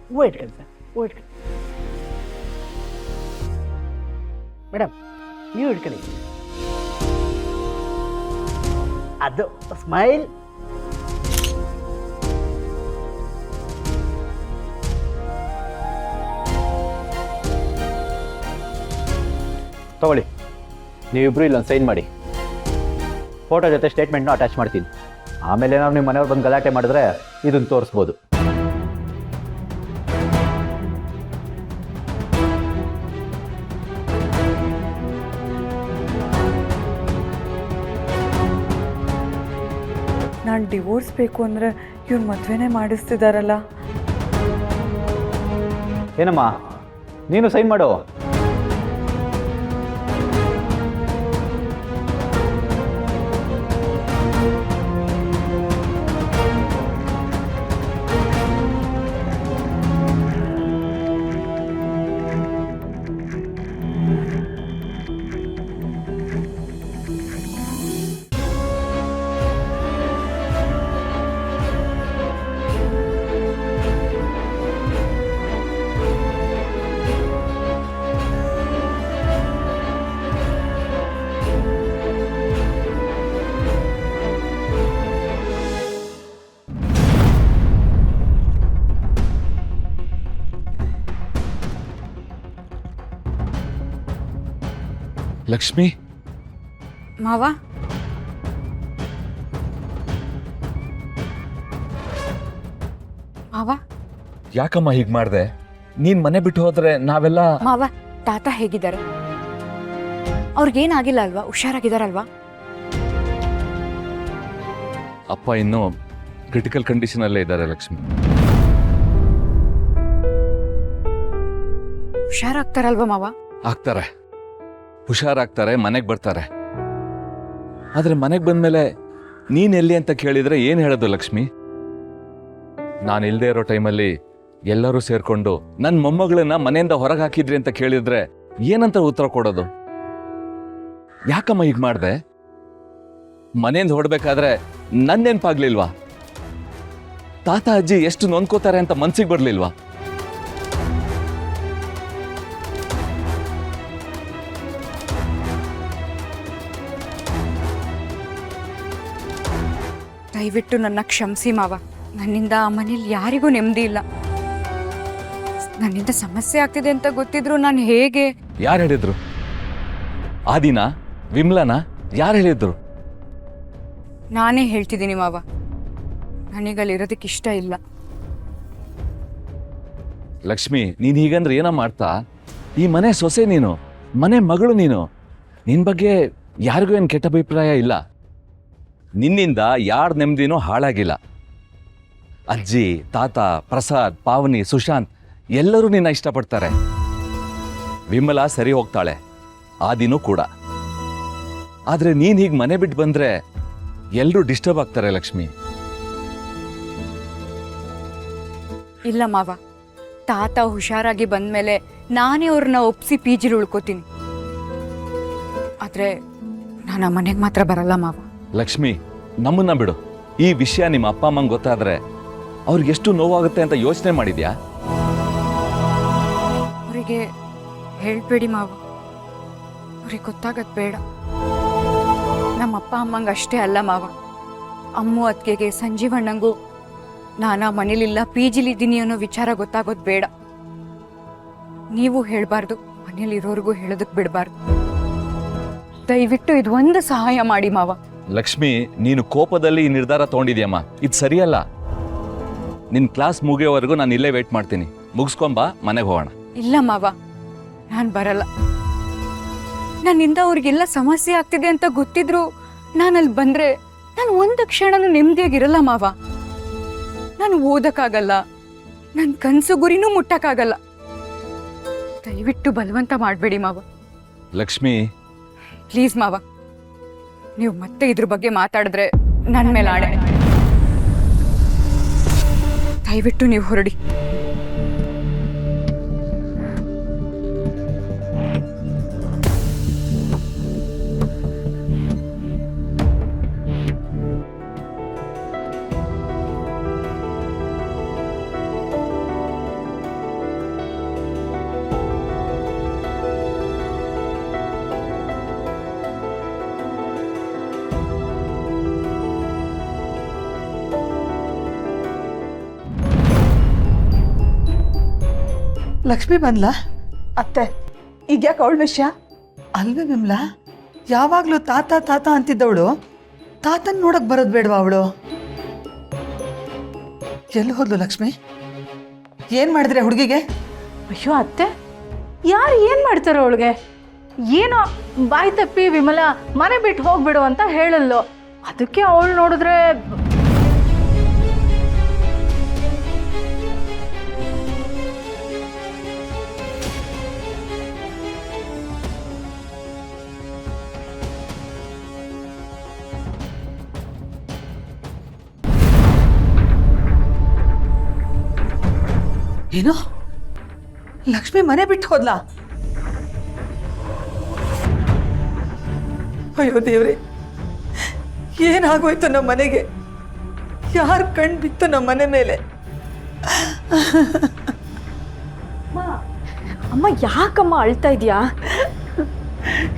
ಹೂವು ಇಟ್ಕೊಳ್ಳಿ ಸರ್, ಹೂವು ಇಟ್ಕೊಳ್ಳಿ. ಮೇಡಮ್ ನೀವು ಇಟ್ಕೊಳ್ಳಿ. ಅದು ಸ್ಮೈಲ್. ತಗೊಳ್ಳಿ, ನೀವಿಬ್ರು ಇಲ್ಲೊಂದು ಸೈನ್ ಮಾಡಿ. ಫೋಟೋ ಜೊತೆ ಸ್ಟೇಟ್ಮೆಂಟ್ನ ಅಟ್ಯಾಚ್ ಮಾಡ್ತೀನಿ. ಆಮೇಲೆ ಏನಾದ್ರು ನಿಮ್ಮ ಮನೆಯವ್ರು ಬಂದು ಗಲಾಟೆ ಮಾಡಿದ್ರೆ ಇದನ್ನು ತೋರಿಸ್ಬೋದು. ನಾನು ಡಿವೋರ್ಸ್ ಬೇಕು ಅಂದರೆ ಇವ್ರು ಮದುವೆನೇ ಮಾಡಿಸ್ತಿದಾರಲ್ಲ. ಏನಮ್ಮ, ನೀನು ಸೈನ್ ಮಾಡು. ಲಕ್ಷ್ಮಿ, ಮಾವ, ಮಾವ, ಯಾಕಮ್ಮ ಹೀಗೆ ಮಾಡಿದೆ? ನೀನ್ ಮನೆ ಬಿಟ್ಟು ಹೋದ್ರೆ ನಾವೆಲ್ಲ. ಮಾವ, ತಾತ ಹೇಗಿದ್ದಾರೆ? ಅವ್ರಿಗೇನಾಗಿಲ್ಲ ಅಲ್ವಾ? ಹುಷಾರಾಗಿದ್ದಾರಲ್ವಾ? ಅಪ್ಪ ಇನ್ನೂ ಕ್ರಿಟಿಕಲ್ ಕಂಡೀಷನ್ ಅಲ್ಲೇ ಇದ್ದಾರೆ ಲಕ್ಷ್ಮಿ. ಹುಷಾರಾಗ್ತಾರಲ್ವಾ ಮಾವ? ಆಗ್ತಾರೆ, ಹುಷಾರಾಗ್ತಾರೆ, ಮನೆಗೆ ಬರ್ತಾರೆ. ಆದ್ರೆ ಮನೆಗೆ ಬಂದ್ಮೇಲೆ ನೀನ್ ಎಲ್ಲಿ ಅಂತ ಕೇಳಿದ್ರೆ ಏನ್ ಹೇಳೋದು ಲಕ್ಷ್ಮಿ? ನಾನು ಇಲ್ಲದೆ ಇರೋ ಟೈಮಲ್ಲಿ ಎಲ್ಲರೂ ಸೇರ್ಕೊಂಡು ನನ್ನ ಮೊಮ್ಮಗಳನ್ನ ಮನೆಯಿಂದ ಹೊರಗೆ ಹಾಕಿದ್ರಿ ಅಂತ ಕೇಳಿದ್ರೆ ಏನಂತ ಉತ್ತರ ಕೊಡೋದು? ಯಾಕಮ್ಮ ಹೀಗೆ ಮಾಡ್ದೆ? ಮನೆಯಿಂದ ಹೊರಡ್ಬೇಕಾದ್ರೆ ನನ್ನ ನೆನ್ಪಾಗ್ಲಿಲ್ವಾ? ತಾತ ಅಜ್ಜಿ ಎಷ್ಟು ನೊಂದ್ಕೋತಾರೆ ಅಂತ ಮನ್ಸಿಗೆ ಬರ್ಲಿಲ್ವಾ? ದಯವಿಟ್ಟು ನನ್ನ ಕ್ಷಮಿಸಿ ಮಾವ. ನನ್ನಿಂದ ಆ ಮನೇಲಿ ಯಾರಿಗೂ ನೆಮ್ಮದಿ ಇಲ್ಲ. ನನ್ನಿಂದ ಸಮಸ್ಯೆ ಆಗ್ತಿದೆ ಅಂತ ಗೊತ್ತಿದ್ರು ನಾನು ಹೇಗೆ? ಯಾರು ಹೇಳಿದ್ರು? ಆದಿನ, ವಿಮ್ಲನ, ಯಾರು ಹೇಳಿದ್ರು? ನಾನೇ ಹೇಳ್ತಿದ್ದೀನಿ ಮಾವ, ನನಗಲ್ಲಿರೋದಕ್ಕೆ ಇಷ್ಟ ಇಲ್ಲ. ಲಕ್ಷ್ಮಿ, ನೀನ್ ಹೀಗಂದ್ರೆ ಏನೋ ಮಾಡ್ತಾ? ಈ ಮನೆ ಸೊಸೆ ನೀನು, ಮನೆ ಮಗಳು ನೀನು. ನಿನ್ ಬಗ್ಗೆ ಯಾರಿಗೂ ಏನು ಕೆಟ್ಟ ಅಭಿಪ್ರಾಯ ಇಲ್ಲ. ನಿನ್ನಿಂದ ಯಾರ ನೆಮ್ಮದಿನೂ ಹಾಳಾಗಿಲ್ಲ. ಅಜ್ಜಿ, ತಾತ, ಪ್ರಸಾದ್, ಪಾವನಿ, ಸುಶಾಂತ್ ಎಲ್ಲರೂ ನಿನ್ನ ಇಷ್ಟಪಡ್ತಾರೆ. ವಿಮಲಾ ಸರಿ ಹೋಗ್ತಾಳೆ, ಆದಿನೂ ಕೂಡ. ಆದ್ರೆ ನೀನ್ ಹೀಗೆ ಮನೆ ಬಿಟ್ಟು ಬಂದ್ರೆ ಎಲ್ಲರೂ ಡಿಸ್ಟರ್ಬ್ ಆಗ್ತಾರೆ ಲಕ್ಷ್ಮಿ. ಇಲ್ಲ ಮಾವ, ತಾತ ಹುಷಾರಾಗಿ ಬಂದ್ಮೇಲೆ ನಾನೇ ಅವ್ರನ್ನ ಒಪ್ಸಿ ಪಿ ಜಿಲಿ ಉಳ್ಕೋತೀನಿ. ಆದ್ರೆ ನಾನು ಆ ಮನೆಗೆ ಮಾತ್ರ ಬರಲ್ಲ ಮಾವ. ಲಕ್ಷ್ಮಿ, ನಮ್ಮನ್ನ ಬಿಡು. ಈ ವಿಷಯ ನಿಮ್ಮ ಅಪ್ಪ ಅಮ್ಮಂಗೆ ಗೊತ್ತಾದ್ರೆ ಅವ್ರಿಗೆ ಎಷ್ಟು ನೋವಾಗುತ್ತೆ ಅಂತ ಯೋಚನೆ ಮಾಡಿದ್ಯಾ? ಅವರಿಗೆ ಹೇಳ್ಬೇಡಿ ಮಾವ, ಅವ್ರಿಗೆ ಗೊತ್ತಾಗದ್ ಬೇಡ. ನಮ್ಮ ಅಪ್ಪ ಅಮ್ಮಂಗೆ ಅಷ್ಟೇ ಅಲ್ಲ ಮಾವ, ಅಮ್ಮು ಅತ್ತಿಗೆಗೆ, ಸಂಜೀವಣ್ಣಂಗೂ ನಾನಾ ಮನೇಲಿಲ್ಲ, ಪಿ ಜಿಲಿದ್ದೀನಿ ಅನ್ನೋ ವಿಚಾರ ಗೊತ್ತಾಗೋದು ಬೇಡ. ನೀವು ಹೇಳಬಾರ್ದು, ಮನೇಲಿರೋರ್ಗೂ ಹೇಳೋದಕ್ಕೆ ಬಿಡಬಾರ್ದು. ದಯವಿಟ್ಟು ಇದು ಒಂದು ಸಹಾಯ ಮಾಡಿ ಮಾವ. ಲಕ್ಷ್ಮಿ, ನೀನು ಕೋಪದಲ್ಲಿ ಈ ನಿರ್ಧಾರ ತಗೊಂಡಿದ್ಯಮ್ಮ, ಇದು ಸರಿಯಲ್ಲ. ನಿನ್ ಕ್ಲಾಸ್ ಮುಗಿಯೋವರೆಗೂ ನಾನು ಇಲ್ಲೇ ವೇಟ್ ಮಾಡ್ತೀನಿ. ಮುಗಿಸ್ಕೊಂಬಾ, ಮನೆಗೆ ಹೋಗೋಣ. ಇಲ್ಲ ಮಾವ, ನಾನು ಬರಲ್ಲ. ನನ್ನಿಂದ ಅವ್ರಿಗೆಲ್ಲ ಸಮಸ್ಯೆ ಆಗ್ತಿದೆ ಅಂತ ಗೊತ್ತಿದ್ರು ನಾನು ಅಲ್ಲಿ ಬಂದ್ರೆ ನಾನು ಒಂದು ಕ್ಷಣನೂ ನೆಮ್ಮದಿಯಾಗಿರಲ್ಲ ಮಾವ. ನಾನು ಓದಕ್ಕಾಗಲ್ಲ, ನನ್ನ ಕನಸು ಗುರಿನೂ ಮುಟ್ಟಕ್ಕಾಗಲ್ಲ. ದಯವಿಟ್ಟು ಬಲವಂತ ಮಾಡಬೇಡಿ ಮಾವ. ಲಕ್ಷ್ಮಿ, ಪ್ಲೀಸ್ ಮಾವ, ನೀವು ಮತ್ತೆ ಇದ್ರ ಬಗ್ಗೆ ಮಾತಾಡಿದ್ರೆ ನನ್ನ ಮೇಲೆ ಆಣೆ. ದಯವಿಟ್ಟು ನೀವು ಹೊರಡಿ. ಲಕ್ಷ್ಮಿ ಬಂದ್ಲಾ? ಅತ್ತೆ ಈಗ ಯಾಕೆ ಅವಳ ವಿಷಯ? ಅಲ್ವೇ ವಿಮ್ಲಾ, ಯಾವಾಗಲೂ ತಾತ ತಾತ ಅಂತಿದ್ದವಳು ತಾತನ್ ನೋಡಕ್ ಬರೋದು ಬೇಡವಾ ಅವಳು? ಎಲ್ಲಿ ಹೋದ್ಲು ಲಕ್ಷ್ಮಿ? ಏನ್ ಮಾಡಿದ್ರೆ ಹುಡುಗಿಗೆ? ಅಯ್ಯೋ ಅತ್ತೆ, ಯಾರು ಏನು ಮಾಡ್ತಾರೋ ಅವಳಿಗೆ? ಏನೋ ಬಾಯಿ ತಪ್ಪಿ ವಿಮಲ ಮನೆ ಬಿಟ್ಟು ಹೋಗ್ಬಿಡು ಅಂತ ಹೇಳಲ್ಲು. ಅದಕ್ಕೆ ಅವಳು ನೋಡಿದ್ರೆ ಏನು? ಲಕ್ಷ್ಮಿ ಮನೆ ಬಿಟ್ಟು ಹೋದ್ಲಾ? ಅಯ್ಯೋ ದೇವ್ರೆ, ಏನಾಗೋಯ್ತು ನಮ್ಮ ಮನೆಗೆ? ಯಾರು ಕಣ್ ಬಿತ್ತು ನಮ್ಮ ಮನೆ ಮೇಲೆ? ಅಮ್ಮ ಯಾಕಮ್ಮ ಅಳ್ತಾ ಇದೆಯಾ?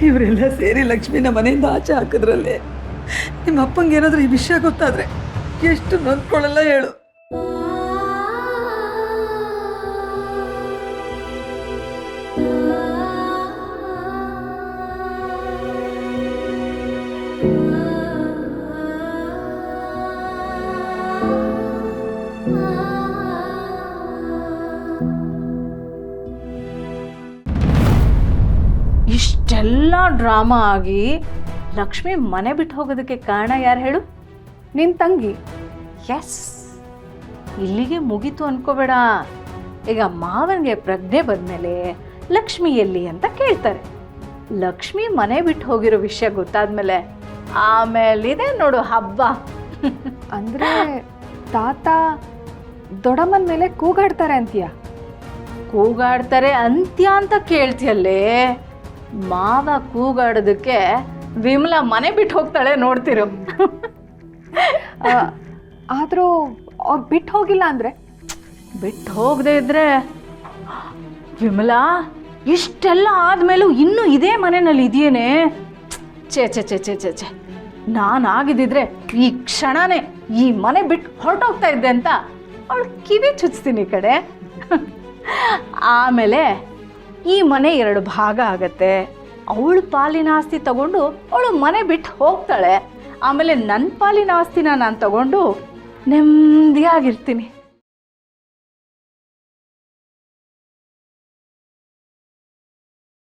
ಇವರೆಲ್ಲ ಸೇರಿ ಲಕ್ಷ್ಮಿನ ಮನೆಯಿಂದ ಆಚೆ ಹಾಕಿದ್ರಲ್ಲೇ. ನಿಮ್ಮ ಅಪ್ಪಂಗೆ ಏನಾದರೂ ಈ ವಿಷಯ ಗೊತ್ತಾದ್ರೆ ಎಷ್ಟು ನೊಂದ್ಕೊಳ್ಳಲ್ಲ ಹೇಳು. ಇಷ್ಟೆಲ್ಲ ಡ್ರಾಮಾ ಆಗಿ ಲಕ್ಷ್ಮಿ ಮನೆ ಬಿಟ್ಟು ಹೋಗೋದಕ್ಕೆ ಕಾರಣ ಯಾರು ಹೇಳು? ನಿನ್ನ ತಂಗಿ. ಎಸ್, ಇಲ್ಲಿಗೆ ಮುಗೀತು ಅನ್ಕೋಬೇಡ. ಈಗ ಮಾವನಿಗೆ ಪ್ರಜ್ಞೆ ಬಂದಮೇಲೆ ಲಕ್ಷ್ಮಿ ಎಲ್ಲಿ ಅಂತ ಕೇಳ್ತಾರೆ. ಲಕ್ಷ್ಮಿ ಮನೆ ಬಿಟ್ಟು ಹೋಗಿರೋ ವಿಷಯ ಗೊತ್ತಾದ್ಮೇಲೆ ಆಮೇಲಿದೆ ನೋಡು ಹಬ್ಬ. ಅಂದ್ರೆ ತಾತ ದೊಡ್ಡಮ್ಮನ ಮೇಲೆ ಕೂಗಾಡ್ತಾರೆ ಅಂತೀಯ? ಕೂಗಾಡ್ತಾರೆ ಅಂತ್ಯ ಅಂತ ಕೇಳ್ತಿಯಲ್ಲೇ. ಮಾವ ಕೂಗಾಡೋದಕ್ಕೆ ವಿಮಲಾ ಮನೆ ಬಿಟ್ಟು ಹೋಗ್ತಾಳೆ, ನೋಡ್ತಿರು. ಆದರೂ ಅವ್ರು ಬಿಟ್ಟು ಹೋಗಿಲ್ಲ ಅಂದರೆ? ಬಿಟ್ಟು ಹೋಗದೆ ಇದ್ರೆ ವಿಮಲಾ ಇಷ್ಟೆಲ್ಲ ಆದ್ಮೇಲೂ ಇನ್ನೂ ಇದೇ ಮನೆಯಲ್ಲಿ ಇದೆಯೇನೆ? ಛೇ ಛೇ ಛೇ ಛೇ ಛೇ ಛೇ, ನಾನಾಗಿದ್ದಿದ್ರೆ ಈ ಕ್ಷಣನೇ ಈ ಮನೆ ಬಿಟ್ಟು ಹೊರಟೋಗ್ತಾ ಇದ್ದೆ ಅಂತ ಅವಳು ಕಿವಿ ಚುಚ್ತೀನಿ ಈ ಕಡೆ. ಆಮೇಲೆ ಈ ಮನೆ 2 ಭಾಗ ಆಗತ್ತೆ. ಅವಳು ಪಾಲಿನ ಆಸ್ತಿ ತಗೊಂಡು ಅವಳು ಮನೆ ಬಿಟ್ಟು ಹೋಗ್ತಾಳೆ. ಆಮೇಲೆ ನನ್ನ ಪಾಲಿನ ಆಸ್ತಿನ ನಾನು ತಗೊಂಡು ನೆಮ್ಮದಿಯಾಗಿರ್ತೀನಿ.